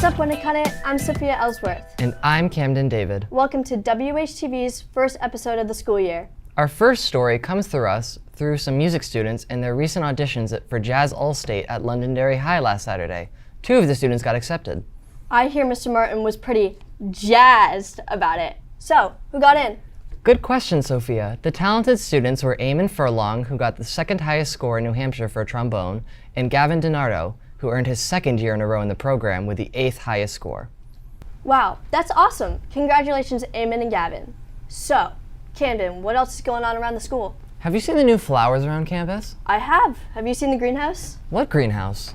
What's up, Winnicott? I'm Sophia Ellsworth. And I'm Camden David. Welcome to WHTV's first episode of the school year. Our first story comes through some music students and their recent auditions for Jazz All-State at Londonderry High last Saturday. 2 of the students got accepted. I hear Mr. Martin was pretty jazzed about it. So, who got in? Good question, Sophia. The talented students were Eamon Furlong, who got the second highest score in New Hampshire for trombone, and Gavin DiNardo, who earned his second year in a row in the program with the 8th highest score. Wow, that's awesome. Congratulations, Eamon and Gavin. So, Camden, what else is going on around the school? Have you seen the new flowers around campus? I have. Have you seen the greenhouse? What greenhouse?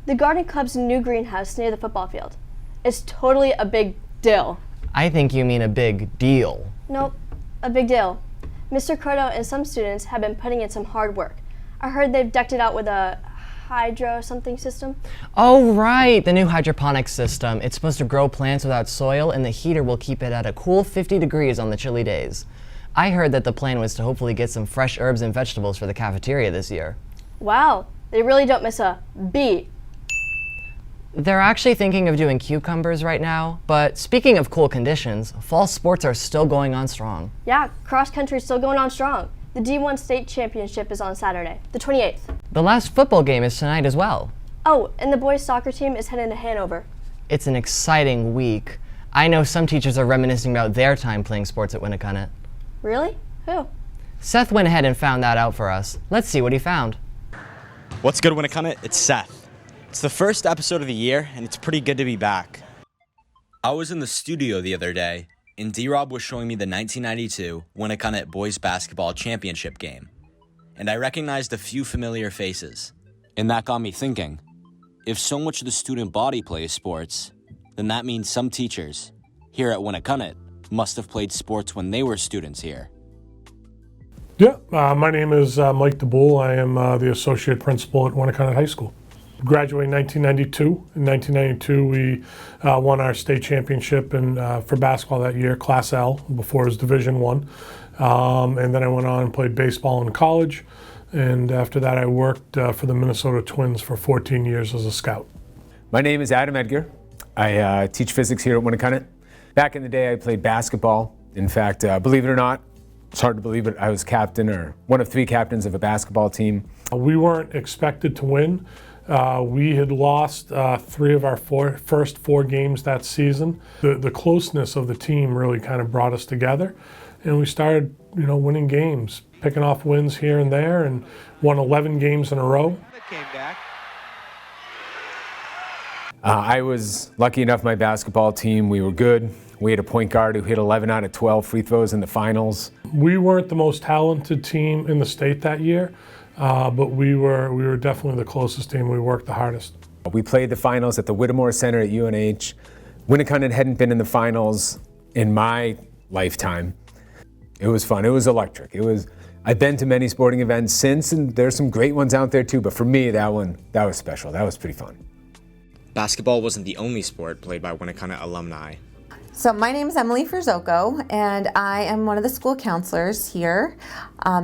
The garden club's new greenhouse near the football field. It's totally a big deal. I think you mean a big deal. Nope, a big deal. Mr. Croto and some students have been putting in some hard work. I heard they've decked it out with a hydro something system. Oh, right, the new hydroponics system. It's supposed to grow plants without soil, and the heater will keep it at a cool 50 degrees on the chilly days. I heard that the plan was to hopefully get some fresh herbs and vegetables for the cafeteria this year. Wow, they really don't miss a beat. They're actually thinking of doing cucumbers right now, but speaking of cool conditions, fall sports are still going on strong. Yeah, cross country is still going on strong. The D1 state championship is on Saturday, the 28th. The last football game is tonight as well. Oh, and the boys soccer team is heading to Hanover. It's an exciting week. I know some teachers are reminiscing about their time playing sports at Winnicott. Really? Who? Seth went ahead and found that out for us. Let's see what he found. What's good, Winnicott? It's Seth. It's the first episode of the year, and it's pretty good to be back. I was in the studio the other day, and D-Rob was showing me the 1992 Winnicott Boys Basketball Championship game. And I recognized a few familiar faces. And that got me thinking, if so much of the student body plays sports, then that means some teachers here at Winnicott must have played sports when they were students here. Yeah, my name is Mike DeBoule. I am the associate principal at Winnicott High School. Graduated in 1992. In 1992, we won our state championship for basketball that year, Class L, before it was Division I. And then I went on and played baseball in college. And after that, I worked for the Minnesota Twins for 14 years as a scout. My name is Adam Edgar. I teach physics here at Winnicott. Back in the day, I played basketball. In fact, believe it or not, it's hard to believe it, I was captain or one of 3 captains of a basketball team. We weren't expected to win. We had lost 3 of our first 4 games that season. The closeness of the team really kind of brought us together, and we started, winning games, picking off wins here and there, and won 11 games in a row. I was lucky enough, my basketball team, we were good. We had a point guard who hit 11 out of 12 free throws in the finals. We weren't the most talented team in the state that year, but we were definitely the closest team. We worked the hardest. We played the finals at the Whittemore Center at UNH. Winnicott hadn't been in the finals in my lifetime. It was fun. It was electric. I've been to many sporting events since, and there's some great ones out there too, but for me, that was special. That was pretty fun. Basketball wasn't the only sport played by Winnicott alumni. So my name is Emily Ferzocco, and I am one of the school counselors here.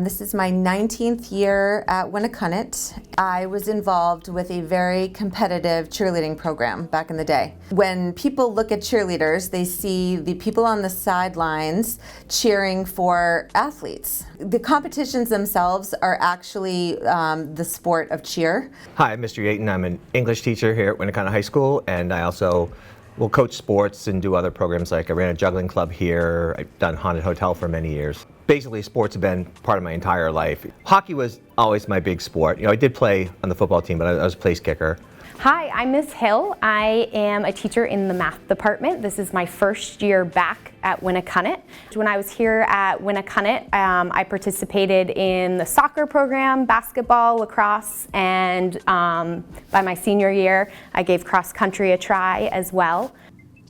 This is my 19th year at Winnicott. I was involved with a very competitive cheerleading program back in the day. When people look at cheerleaders, they see the people on the sidelines cheering for athletes. The competitions themselves are actually the sport of cheer. Hi, I'm Mr. Yaton. I'm an English teacher here at Winnicott High School, and I also will coach sports and do other programs, like I ran a juggling club here. I've done Haunted Hotel for many years. Basically, sports have been part of my entire life. Hockey was always my big sport. I did play on the football team, but I was a place kicker. Hi, I'm Miss Hill. I am a teacher in the math department. This is my first year back at Winnicott. When I was here at Winnicott, I participated in the soccer program, basketball, lacrosse, and by my senior year, I gave cross country a try as well.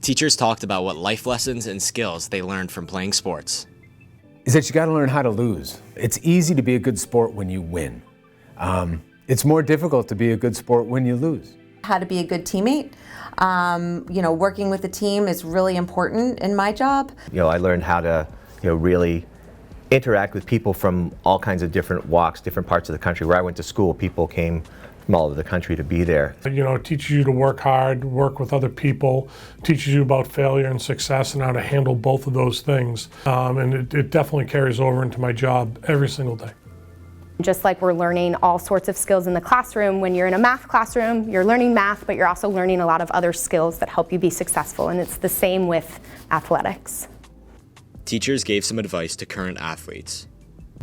Teachers talked about what life lessons and skills they learned from playing sports. Is that you got to learn how to lose. It's easy to be a good sport when you win. It's more difficult to be a good sport when you lose. How to be a good teammate. Working with a team is really important in my job. I learned how to, really interact with people from all kinds of different walks, different parts of the country. Where I went to school, people came from all over the country to be there. You know, it teaches you to work hard, work with other people, teaches you about failure and success and how to handle both of those things. And it definitely carries over into my job every single day. Just like we're learning all sorts of skills in the classroom, when you're in a math classroom, you're learning math, but you're also learning a lot of other skills that help you be successful, and it's the same with athletics. Teachers gave some advice to current athletes.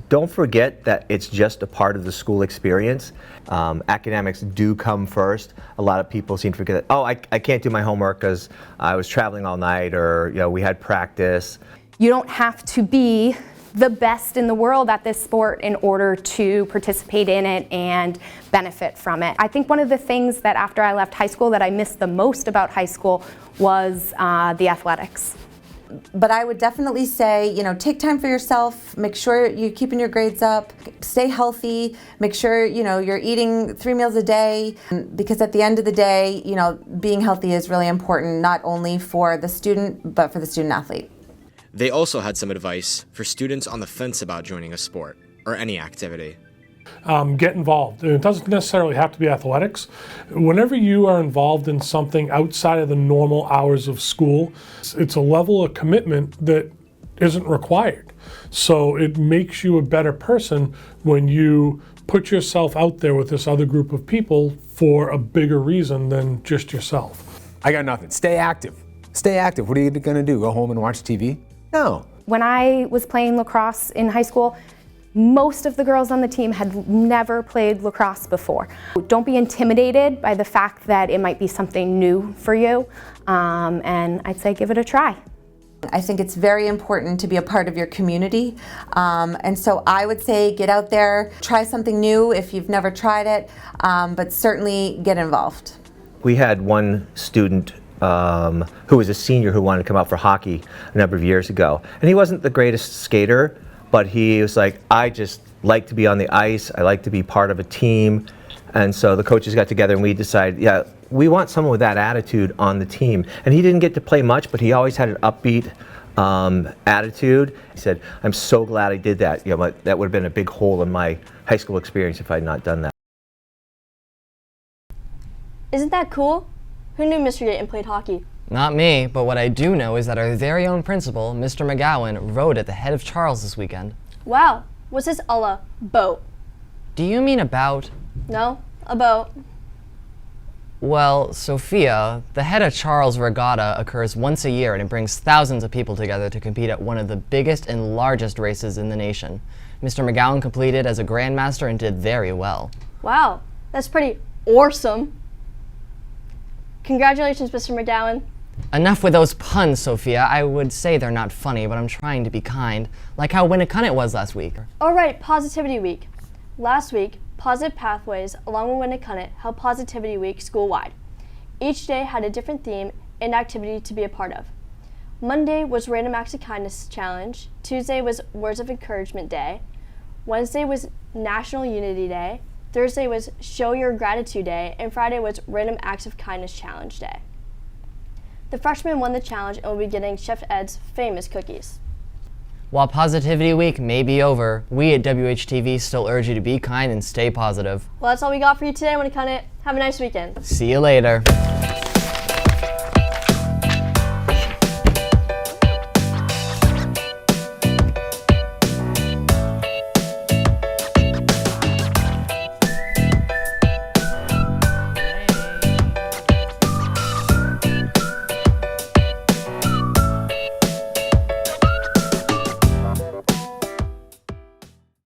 Don't forget that it's just a part of the school experience. Academics do come first. A lot of people seem to forget that, oh, I can't do my homework because I was traveling all night, or we had practice. You don't have to be the best in the world at this sport in order to participate in it and benefit from it. I think one of the things that after I left high school that I missed the most about high school was the athletics. But I would definitely say, take time for yourself, make sure you're keeping your grades up, stay healthy, make sure, you're eating 3 meals a day, because at the end of the day, being healthy is really important, not only for the student, but for the student athlete. They also had some advice for students on the fence about joining a sport or any activity. Get involved. And it doesn't necessarily have to be athletics. Whenever you are involved in something outside of the normal hours of school, it's a level of commitment that isn't required. So it makes you a better person when you put yourself out there with this other group of people for a bigger reason than just yourself. I got nothing. Stay active. Stay active. What are you going to do? Go home and watch TV? No. When I was playing lacrosse in high school, most of the girls on the team had never played lacrosse before. Don't be intimidated by the fact that it might be something new for you, and I'd say give it a try. I think it's very important to be a part of your community, and so I would say get out there, try something new if you've never tried it, but certainly get involved. We had one student who was a senior who wanted to come out for hockey a number of years ago. And he wasn't the greatest skater, but he was like, I just like to be on the ice, I like to be part of a team. And so the coaches got together and we decided, yeah, we want someone with that attitude on the team. And he didn't get to play much, but he always had an upbeat attitude. He said, I'm so glad I did that. But that would have been a big hole in my high school experience if I had not done that. Isn't that cool? Who knew Mr. Dayton played hockey? Not me, but what I do know is that our very own principal, Mr. McGowan, rode at the head of Charles this weekend. Wow, what's this a la boat? Do you mean about? No, a boat. Well, Sophia, the head of Charles Regatta occurs once a year and it brings thousands of people together to compete at one of the biggest and largest races in the nation. Mr. McGowan completed as a grandmaster and did very well. Wow, that's pretty awesome. Congratulations, Mr. McGowan. Enough with those puns, Sophia. I would say they're not funny, but I'm trying to be kind, like how Winnacunnet was last week. All right, Positivity Week. Last week, Positive Pathways, along with Winnacunnet, held Positivity Week school-wide. Each day had a different theme and activity to be a part of. Monday was Random Acts of Kindness Challenge. Tuesday was Words of Encouragement Day. Wednesday was National Unity Day. Thursday was Show Your Gratitude Day, and Friday was Random Acts of Kindness Challenge Day. The freshmen won the challenge and will be getting Chef Ed's famous cookies. While Positivity Week may be over, we at WHTV still urge you to be kind and stay positive. Well, that's all we got for you today, Winnacunnet. Have a nice weekend. See you later.